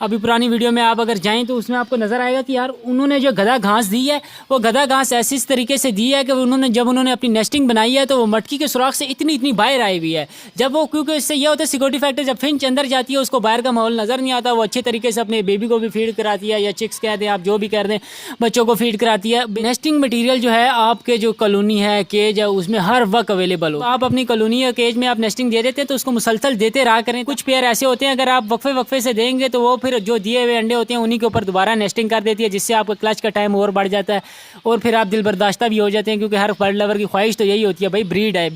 अभी पुरानी वीडियो में आप अगर जाएं तो उसमें आपको नज़र आएगा कि यार उन्होंने जो गधा घास दी है वो गधा घास ऐसी इस तरीके से दी है कि जब उन्होंने अपनी नेस्टिंग बनाई है तो वो मटकी के सुराख से इतनी बाहर आई हुई है। जब वो, क्योंकि इससे ये होता है सिक्योरिटी फैक्टर, जब फिंच अंदर जाती है उसको बाहर का माहौल नज़र नहीं आता, वो अच्छे तरीके से अपने बेबी को भी फीड कराती है, या चिक्स कह दें आप, जो भी कर दें, बच्चों को फीड कराती है। नेस्टिंग मटीरियल जो है आपके जो कॉलोनी है, केज है, उसमें हर वक्त अवेलेबल हो। आप अपनी कॉलोनी या केज में आप नेस्टिंग दे देते हैं तो उसको मुसलसल देते रहा करें। कुछ पेयर ऐसे होते हैं अगर आप वक्फे से देंगे तो वो फिर जो दिए हुए अंडे होते हैं उन्हीं के ऊपर दोबारा नेस्टिंग कर देती है, जिससे आपका क्लच का टाइम और बढ़ जाता है और फिर आप दिल बर्दाश्ता भी हो जाते हैं, क्योंकि हर बर्ड लवर की ख्वाहिश तो यही होती है भाई ब्रीड आए,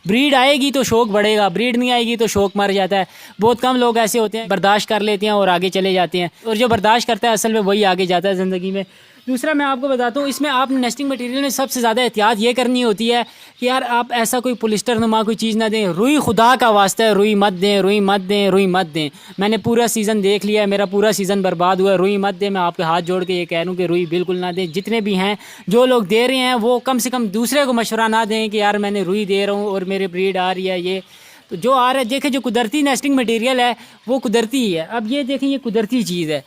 ब्रीड आएगी तो शौक बढ़ेगा, ब्रीड नहीं आएगी तो शौक मर जाता है। बहुत कम लोग ऐसे होते हैं बर्दाश्त कर लेते हैं और आगे चले जाते हैं, और जो बर्दाश्त करता है असल में वही आगे जाता है ज़िंदगी में। दूसरा मैं आपको बताता हूँ, इसमें आप नेस्टिंग मटेरियल में सबसे ज़्यादा एहतियात ये करनी होती है कि यार आप ऐसा कोई पॉलिस्टर नुमा कोई चीज़ ना दें। रुई खुदा का वास्ता है, रुई मत दें, रुई मत दें, रुई मत दें। मैंने पूरा सीज़न देख लिया है, मेरा पूरा सीज़न बर्बाद हुआ है। रुई मत दें, मैं आपके हाथ जोड़ के ये कह रहा हूँ कि रुई बिल्कुल ना दें। जितने भी हैं जो लोग दे रहे हैं वो कम से कम दूसरे को मशवरा ना दें कि यार मैंने रुई दे रहा हूँ और मेरे ब्रीड आ रही है। ये तो जो आ रहा है देखें, जो कुदरती नेस्टिंग मटेरियल है वो कुदरती ही है। अब ये देखें, ये कुदरती चीज़ है।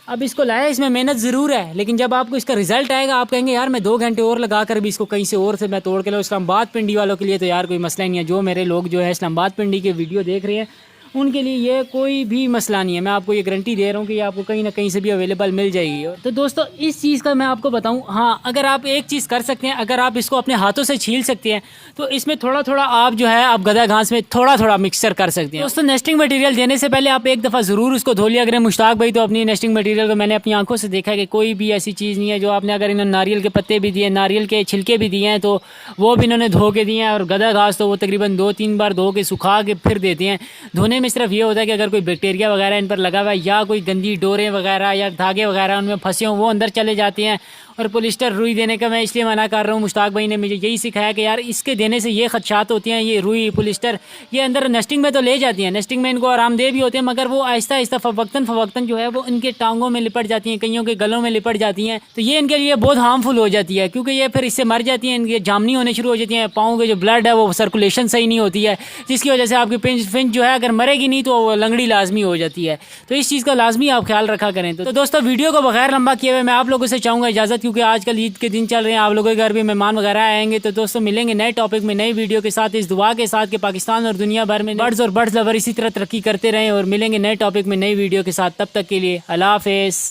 अब इसको लाया, इसमें मेहनत ज़रूर है, लेकिन जब आपको इसका रिजल्ट आएगा आप कहेंगे यार मैं 2 घंटे और लगा कर भी इसको कहीं से और से मैं तोड़ के लो। इस्लामाबाद पिंडी वालों के लिए तो यार कोई मसला ही नहीं है। जो मेरे लोग जो है इस्लामाबाद पिंडी के वीडियो देख रहे हैं उनके लिए ये कोई भी मसला नहीं है। मैं आपको ये गारंटी दे रहा हूँ कि ये आपको कहीं ना कहीं से भी अवेलेबल मिल जाएगी। तो दोस्तों इस चीज़ का मैं आपको बताऊँ, हाँ अगर आप एक चीज़ कर सकते हैं, अगर आप इसको अपने हाथों से छील सकते हैं तो इसमें थोड़ा थोड़ा आप जो है आप गधा घास में थोड़ा थोड़ा मिक्सचर कर सकते हैं। दोस्तों नेस्टिंग मटेरियल देने से पहले आप एक दफ़ा ज़रूर उसको धो लिया करें। मुश्ताक भाई तो अपनी नेस्टिंग मटेरियल को मैंने अपनी आंखों से देखा है कि कोई भी ऐसी चीज़ नहीं है जो आपने, अगर इन्होंने नारियल के पत्ते भी दिए, नारियल के छिलके भी दिए हैं तो वो भी इन्होंने धो के दिए हैं, और गधा घास तो वो तकरीबन 2-3 बार धो के सुखा के फिर देते हैं। धोने में सिर्फ ये होता है कि अगर कोई बैक्टीरिया वगैरह इन पर लगा हुआ है या कोई गंदी डोरें वगैरह या धागे वगैरह उनमें फंसे हों वो अंदर चले जाते हैं। और पॉलिस्टर रुई देने का मैं इसलिए मना कर रहा हूँ, मुश्ताक भाई ने मुझे यही सिखाया कि यार इसके देने से ये खदशात होती हैं। ये रुई पॉलिस्टर ये अंदर नेस्टिंग में तो ले जाती हैं, नेस्टिंग में इनको आरामदेह भी होते हैं, मगर वो आहिस्ता आहिस्ता फवक्तन जो है वो इनके टांगों में लिपट जाती हैं, कईयों के गलों में लिपट जाती हैं। तो ये इनके लिए बहुत हार्मफुल हो जाती है, क्योंकि ये फिर इससे मर जाती हैं, इनके जामनी होने शुरू हो जाती हैं, पाँव के जो ब्लड है वो सर्कुलेशन सही नहीं होती है, जिसकी वजह से आपकी फिंच जो है अगर मरेगी नहीं तो लंगड़ी लाजमी हो जाती है। तो इस चीज़ का लाजमी आप ख्याल रखा करें। तो दोस्तों वीडियो को बगैर लंबा किए हुए मैं आप लोगों से चाहूँगा इजाज़त, क्योंकि आजकल ईद के दिन चल रहे हैं, आप लोगों के घर भी मेहमान वगैरह आएंगे। तो दोस्तों मिलेंगे नए टॉपिक में, नई वीडियो के साथ, इस दुआ के साथ कि पाकिस्तान और दुनिया भर में बर्ड्स और बर्ड्स लवर इसी तरह तरक्की करते रहें, और मिलेंगे नए टॉपिक में नई वीडियो के साथ। तब तक के लिए अल्लाह हाफ़िज़।